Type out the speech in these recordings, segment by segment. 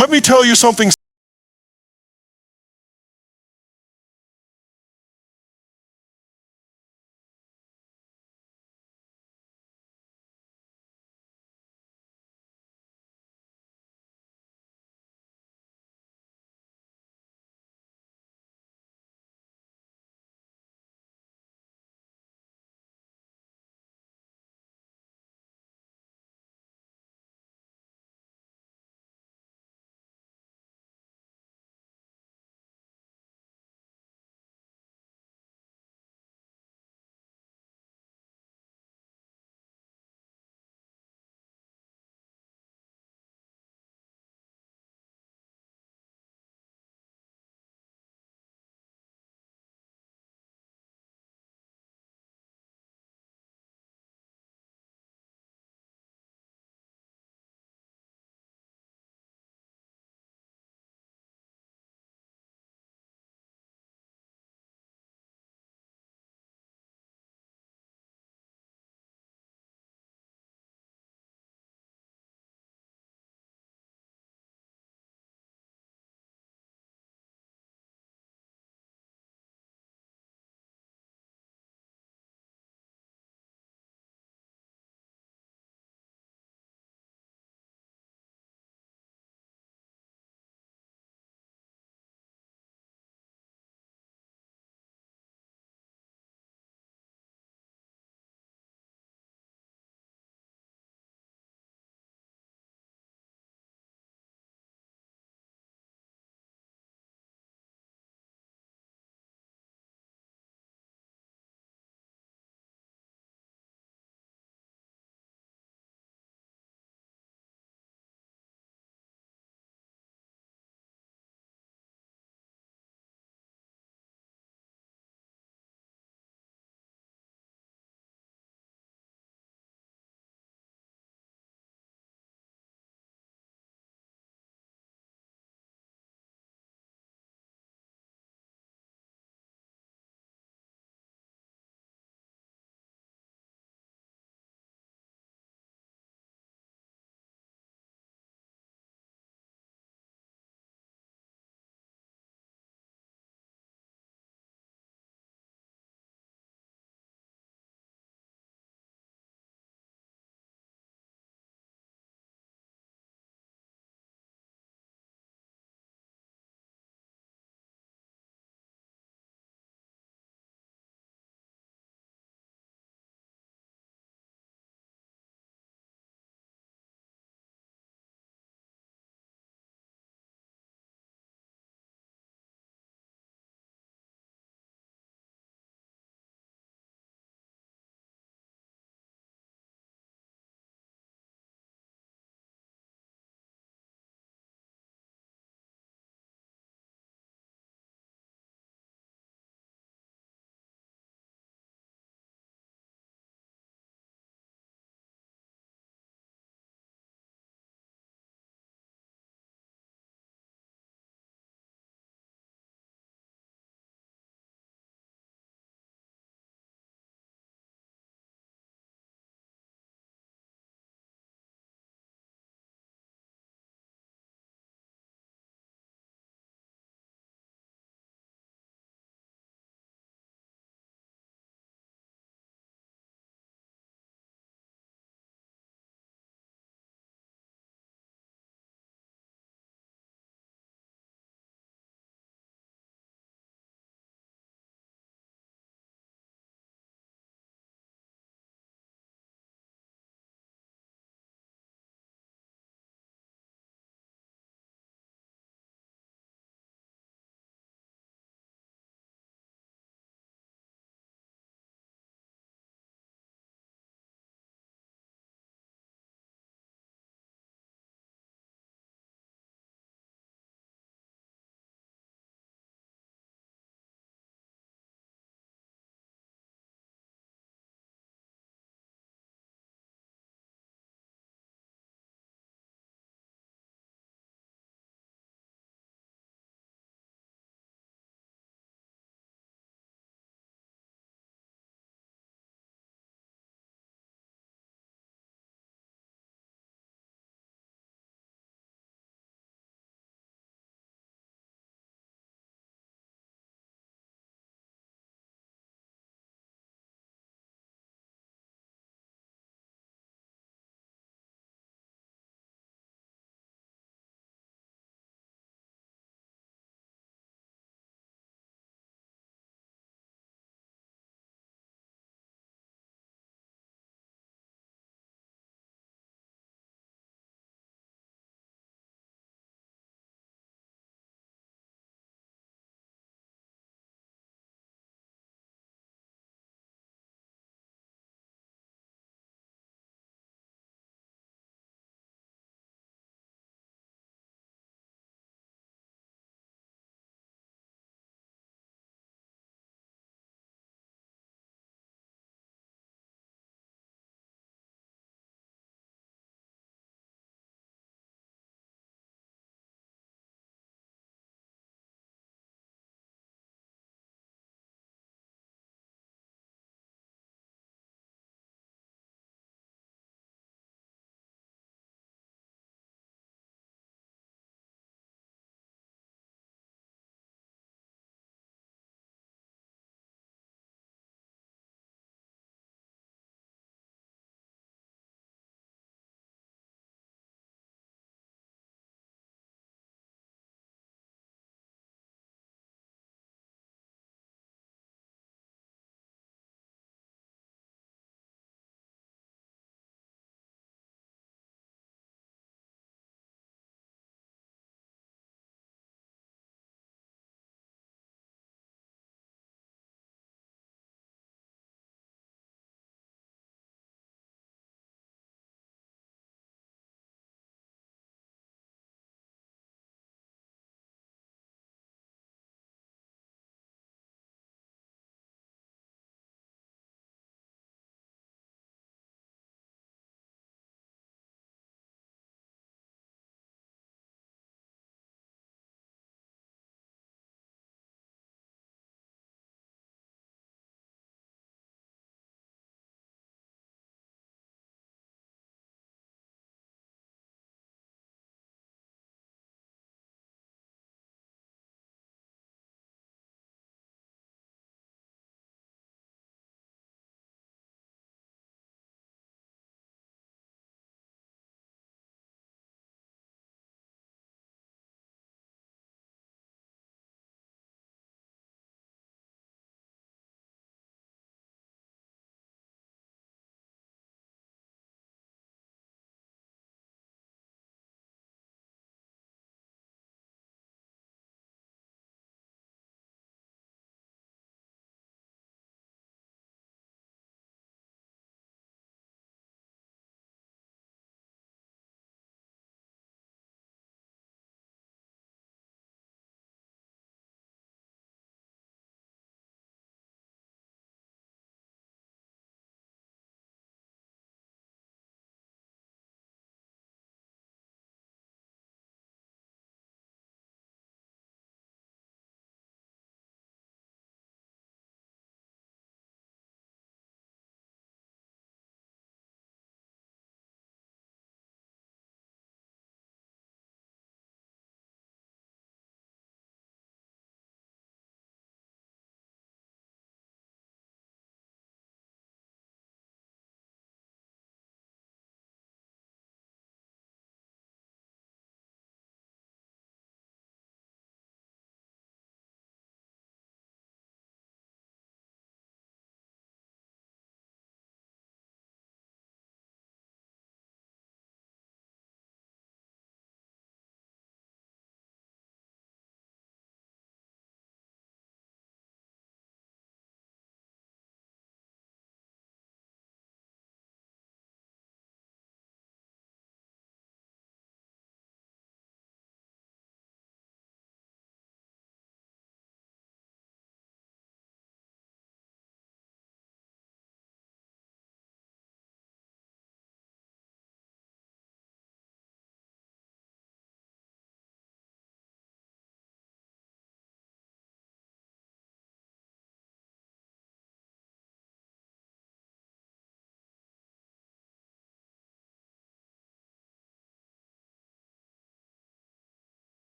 Let me tell you something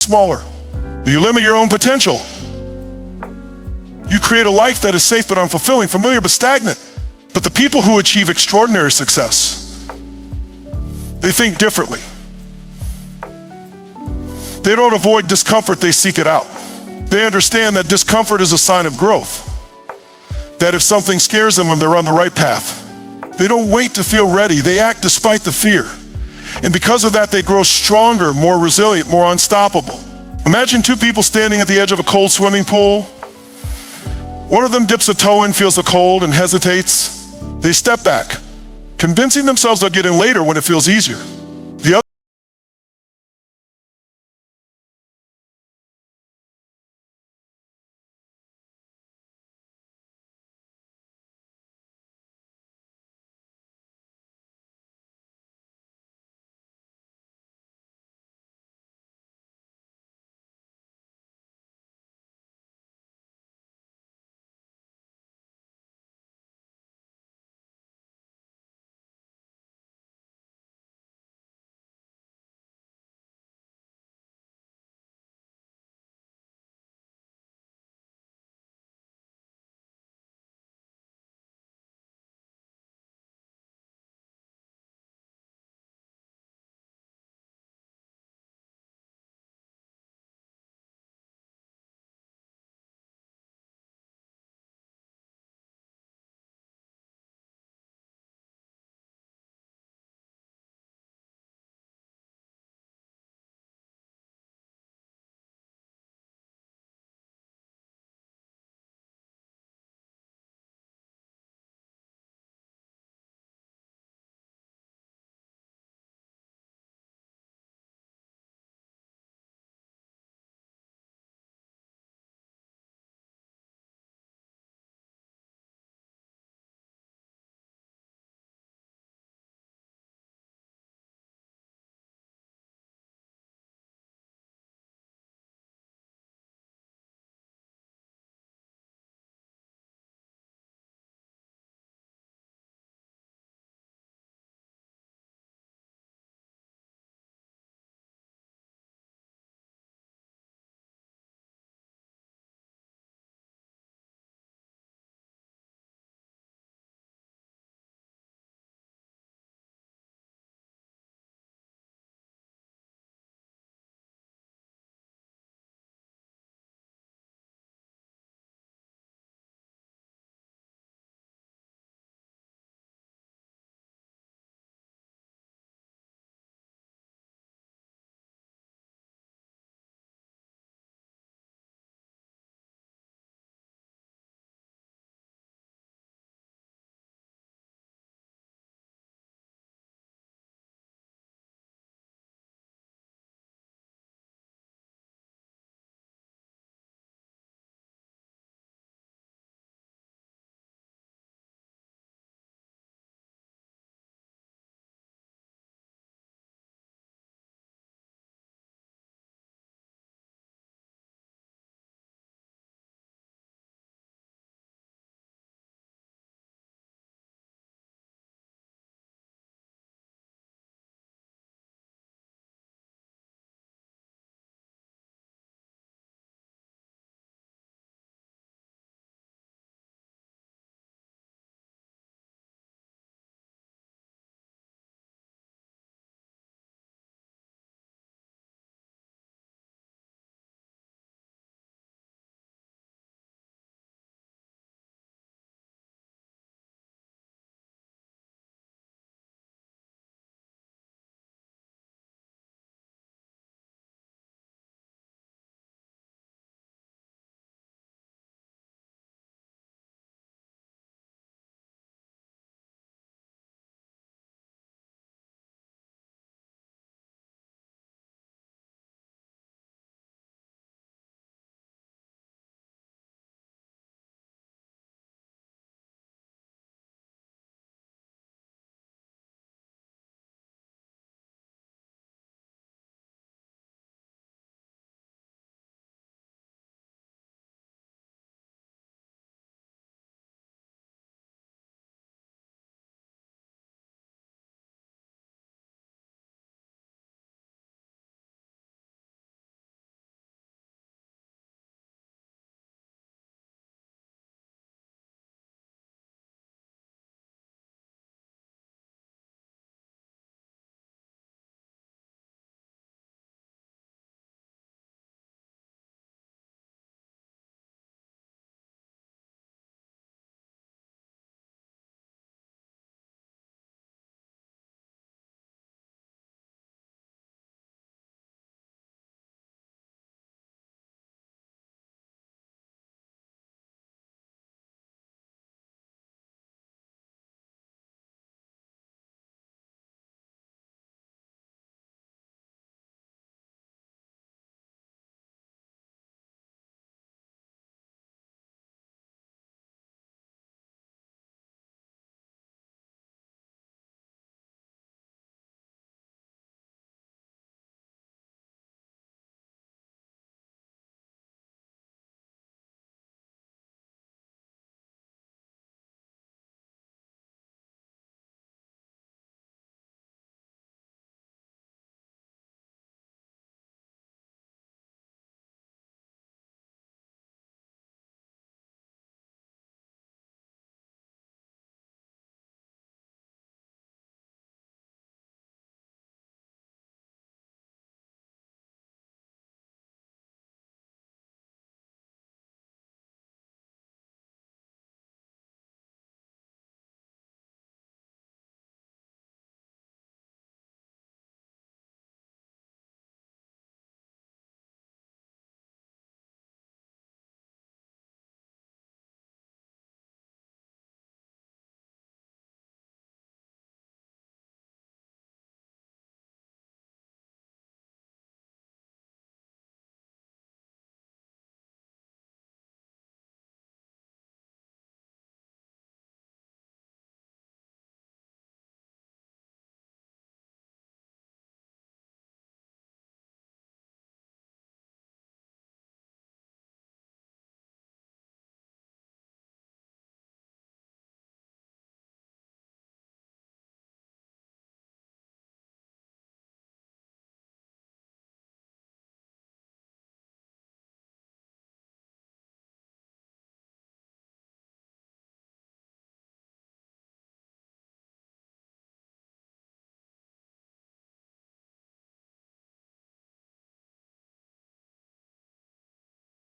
smaller. You limit your own potential. You create a life that is safe but unfulfilling, familiar but stagnant. But the people who achieve extraordinary success, they think differently. They don't avoid discomfort, they seek it out. They understand that discomfort is a sign of growth. That if something scares them when they're on the right path, they don't wait to feel ready, they act despite the fear. And because of that, they grow stronger, more resilient, more unstoppable. Imagine two people standing at the edge of a cold swimming pool. One of them dips a toe in, feels the cold, and hesitates. They step back, convincing themselves they'll get in later when it feels easier. The other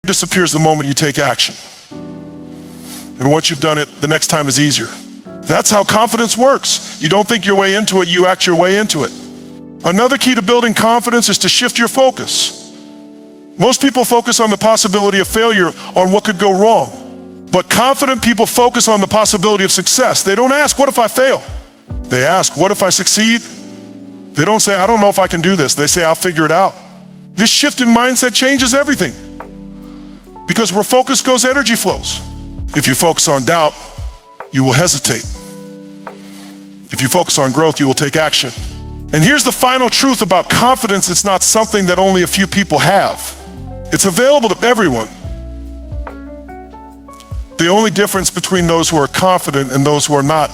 disappears the moment you take action. And once you've done it, the next time is easier. That's how confidence works. You don't think your way into it, you act your way into it. Another key to building confidence is to shift your focus. Most people focus on the possibility of failure, on what could go wrong. But confident people focus on the possibility of success. They don't ask, what if I fail? They ask, what if I succeed? They don't say, I don't know if I can do this. They say, I'll figure it out. This shift in mindset changes everything. Because where focus goes, energy flows. If you focus on doubt, you will hesitate. If you focus on growth, you will take action. And here's the final truth about confidence. It's not something that only a few people have. It's available to everyone. The only difference between those who are confident and those who are not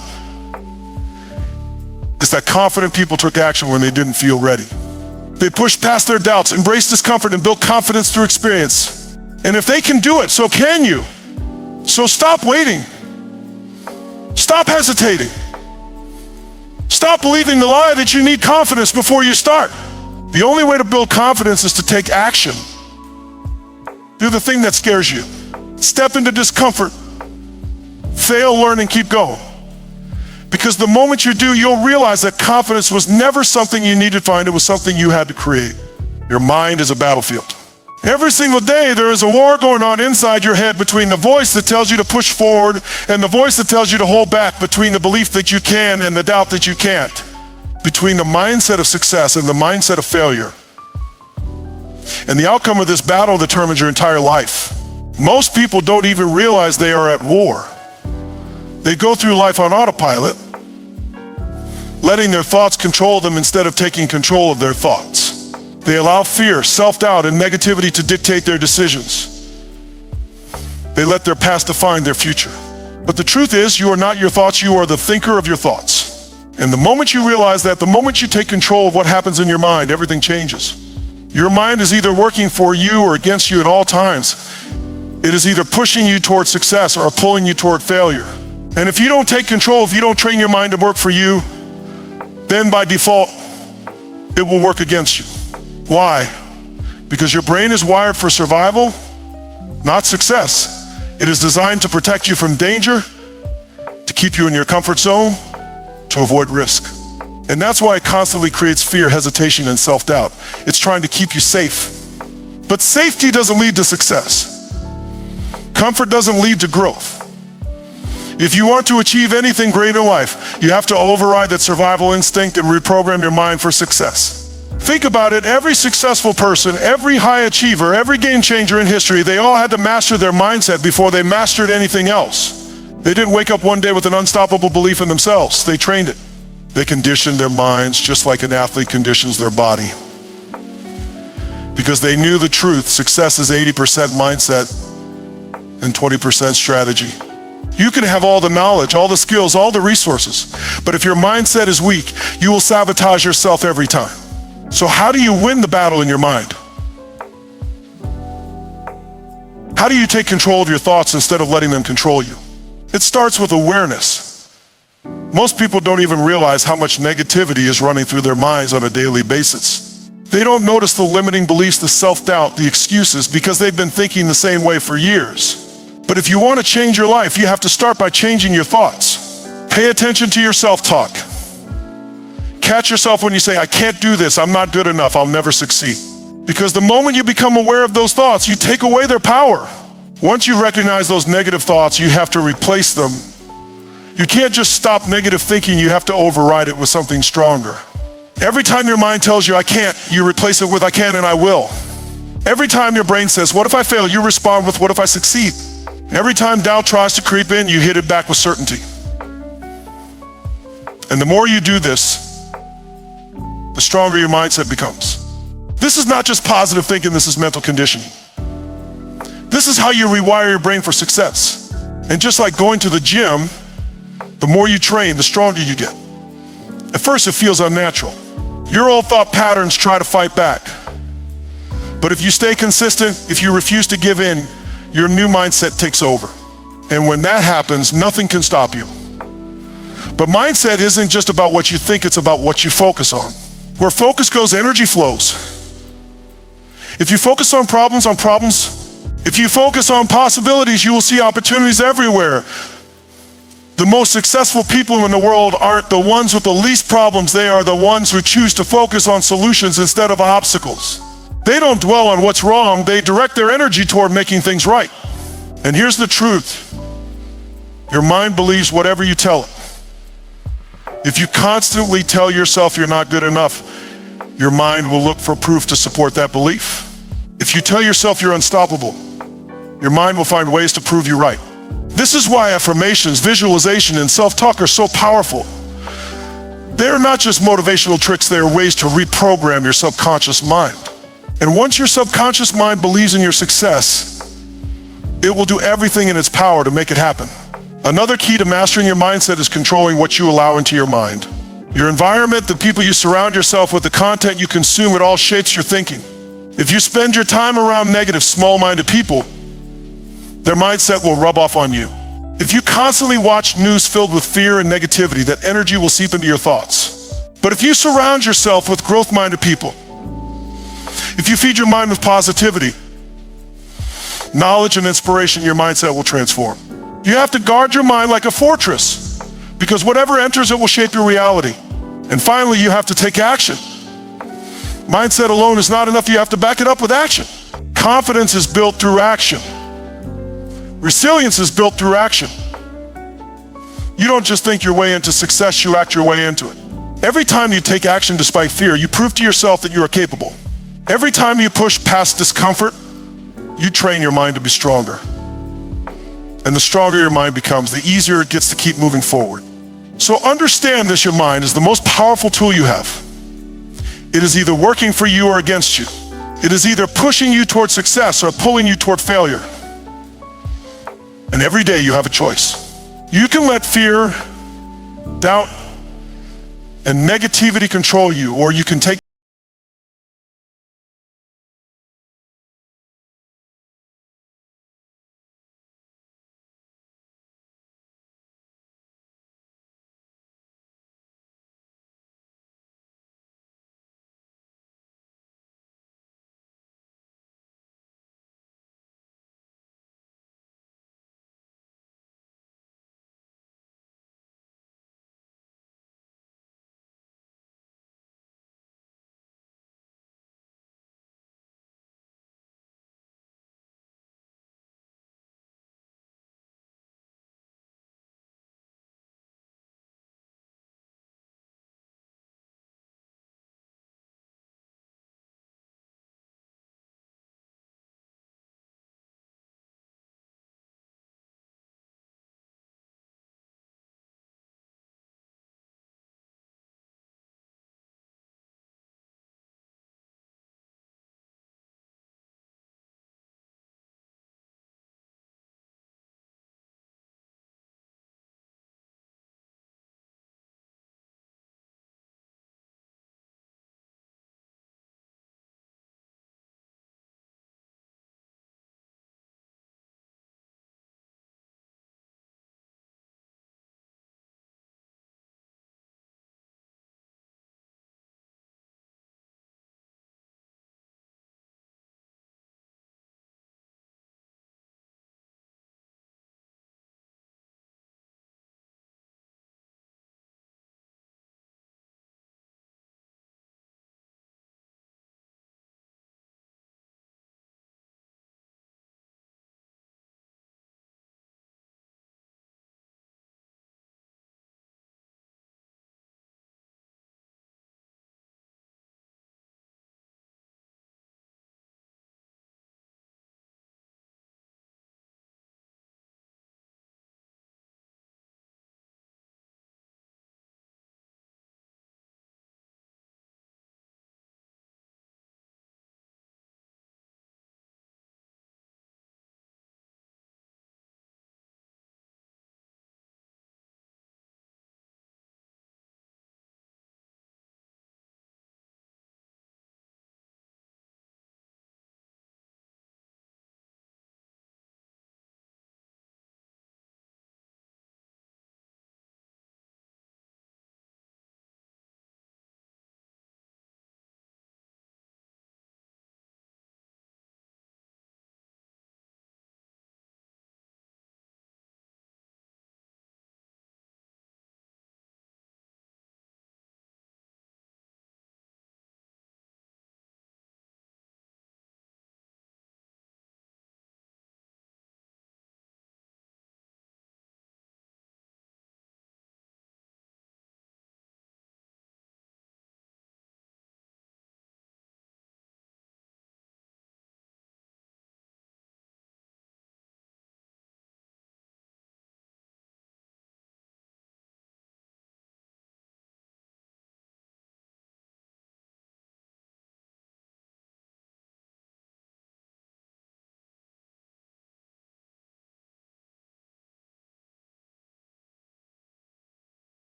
is that confident people took action when they didn't feel ready. They pushed past their doubts, embraced discomfort, and built confidence through experience. And if they can do it, so can you. So stop waiting. Stop hesitating. Stop believing the lie that you need confidence before you start. The only way to build confidence is to take action. Do the thing that scares you. Step into discomfort. Fail, learn, and keep going. Because the moment you do, you'll realize that confidence was never something you needed to find, it was something you had to create. Your mind is a battlefield. Every single day, there is a war going on inside your head between the voice that tells you to push forward and the voice that tells you to hold back, between the belief that you can and the doubt that you can't, between the mindset of success and the mindset of failure. And the outcome of this battle determines your entire life. Most people don't even realize they are at war. They go through life on autopilot, letting their thoughts control them instead of taking control of their thoughts. They allow fear, self-doubt, and negativity to dictate their decisions. They let their past define their future. But the truth is, you are not your thoughts, you are the thinker of your thoughts. And the moment you realize that, the moment you take control of what happens in your mind, everything changes. Your mind is either working for you or against you at all times. It is either pushing you toward success or pulling you toward failure. And if you don't take control, if you don't train your mind to work for you, then by default, it will work against you. Why? Because your brain is wired for survival, not success. It is designed to protect you from danger, to keep you in your comfort zone, to avoid risk. And that's why it constantly creates fear, hesitation, and self-doubt. It's trying to keep you safe. But safety doesn't lead to success. Comfort doesn't lead to growth. If you want to achieve anything great in life, you have to override that survival instinct and reprogram your mind for success. Think about it, every successful person, every high achiever, every game changer in history, they all had to master their mindset before they mastered anything else. They didn't wake up one day with an unstoppable belief in themselves. They trained it. They conditioned their minds just like an athlete conditions their body. Because they knew the truth, success is 80% mindset and 20% strategy. You can have all the knowledge, all the skills, all the resources, but if your mindset is weak, you will sabotage yourself every time. So how do you win the battle in your mind? How do you take control of your thoughts instead of letting them control you? It starts with awareness. Most people don't even realize how much negativity is running through their minds on a daily basis. They don't notice the limiting beliefs, the self-doubt, the excuses, because they've been thinking the same way for years. But if you want to change your life, you have to start by changing your thoughts. Pay attention to your self-talk. Catch yourself when you say, I can't do this, I'm not good enough, I'll never succeed. Because the moment you become aware of those thoughts, you take away their power. Once you recognize those negative thoughts, you have to replace them. You can't just stop negative thinking, you have to override it with something stronger. Every time your mind tells you, I can't, you replace it with, I can and I will. Every time your brain says, what if I fail, you respond with, what if I succeed? Every time doubt tries to creep in, you hit it back with certainty. And the more you do this, the stronger your mindset becomes. This is not just positive thinking, this is mental conditioning. This is how you rewire your brain for success. And just like going to the gym, the more you train, the stronger you get. At first, it feels unnatural. Your old thought patterns try to fight back. But if you stay consistent, if you refuse to give in, your new mindset takes over. And when that happens, nothing can stop you. But mindset isn't just about what you think, it's about what you focus on. Where focus goes, energy flows. If you focus on problems, If you focus on possibilities, you will see opportunities everywhere. The most successful people in the world aren't the ones with the least problems. They are the ones who choose to focus on solutions instead of obstacles. They don't dwell on what's wrong. They direct their energy toward making things right. And here's the truth. Your mind believes whatever you tell it. If you constantly tell yourself you're not good enough, your mind will look for proof to support that belief. If you tell yourself you're unstoppable, your mind will find ways to prove you right. This is why affirmations, visualization, and self-talk are so powerful. They're not just motivational tricks, they are ways to reprogram your subconscious mind. And once your subconscious mind believes in your success, it will do everything in its power to make it happen. Another key to mastering your mindset is controlling what you allow into your mind. Your environment, the people you surround yourself with, the content you consume, it all shapes your thinking. If you spend your time around negative, small-minded people, their mindset will rub off on you. If you constantly watch news filled with fear and negativity, that energy will seep into your thoughts. But if you surround yourself with growth-minded people, if you feed your mind with positivity, knowledge and inspiration, your mindset will transform. You have to guard your mind like a fortress, because whatever enters it will shape your reality. And finally, you have to take action. Mindset alone is not enough. You have to back it up with action. Confidence is built through action. Resilience is built through action. You don't just think your way into success, you act your way into it. Every time you take action despite fear, you prove to yourself that you are capable. Every time you push past discomfort, you train your mind to be stronger. And the stronger your mind becomes, the easier it gets to keep moving forward. So understand this, your mind is the most powerful tool you have. It is either working for you or against you. It is either pushing you toward success or pulling you toward failure. And every day you have a choice. You can let fear, doubt, and negativity control you, or you can take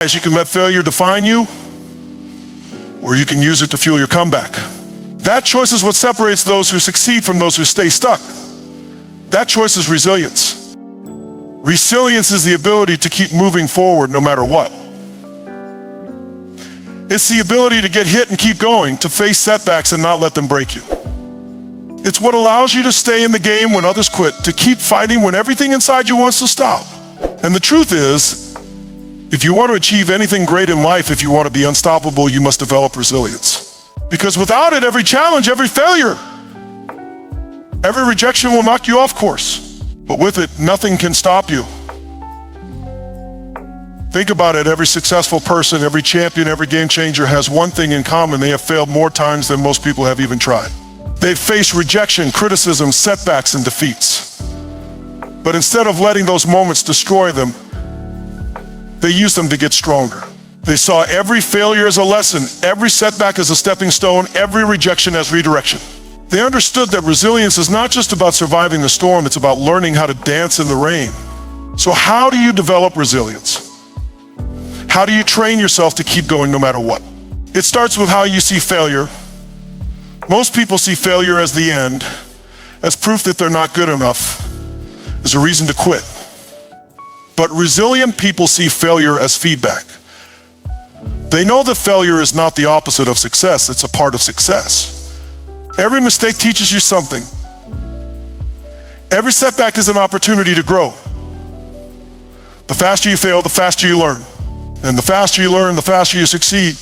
As you can let failure define you, or you can use it to fuel your comeback. That choice is what separates those who succeed from those who stay stuck. That choice is resilience. Resilience is the ability to keep moving forward no matter what. It's the ability to get hit and keep going, to face setbacks and not let them break you. It's what allows you to stay in the game when others quit, to keep fighting when everything inside you wants to stop. And the truth is, if you want to achieve anything great in life, if you want to be unstoppable, you must develop resilience. Because without it, every challenge, every failure, every rejection will knock you off course. But with it, nothing can stop you. Think about it, every successful person, every champion, every game changer has one thing in common: they have failed more times than most people have even tried. They've faced rejection, criticism, setbacks, and defeats. But instead of letting those moments destroy them, they used them to get stronger. They saw every failure as a lesson, every setback as a stepping stone, every rejection as redirection. They understood that resilience is not just about surviving the storm, it's about learning how to dance in the rain. So how do you develop resilience? How do you train yourself to keep going no matter what? It starts with how you see failure. Most people see failure as the end, as proof that they're not good enough, as a reason to quit. But resilient people see failure as feedback. They know that failure is not the opposite of success, it's a part of success. Every mistake teaches you something. Every setback is an opportunity to grow. The faster you fail, the faster you learn. And the faster you learn, the faster you succeed.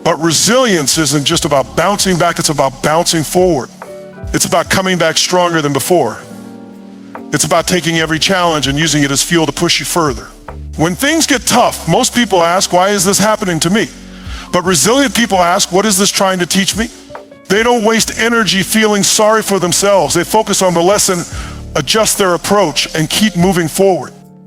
But resilience isn't just about bouncing back, it's about bouncing forward. It's about coming back stronger than before. It's about taking every challenge and using it as fuel to push you further. When things get tough, most people ask, why is this happening to me? But resilient people ask, what is this trying to teach me? They don't waste energy feeling sorry for themselves. They focus on the lesson, adjust their approach, and keep moving forward.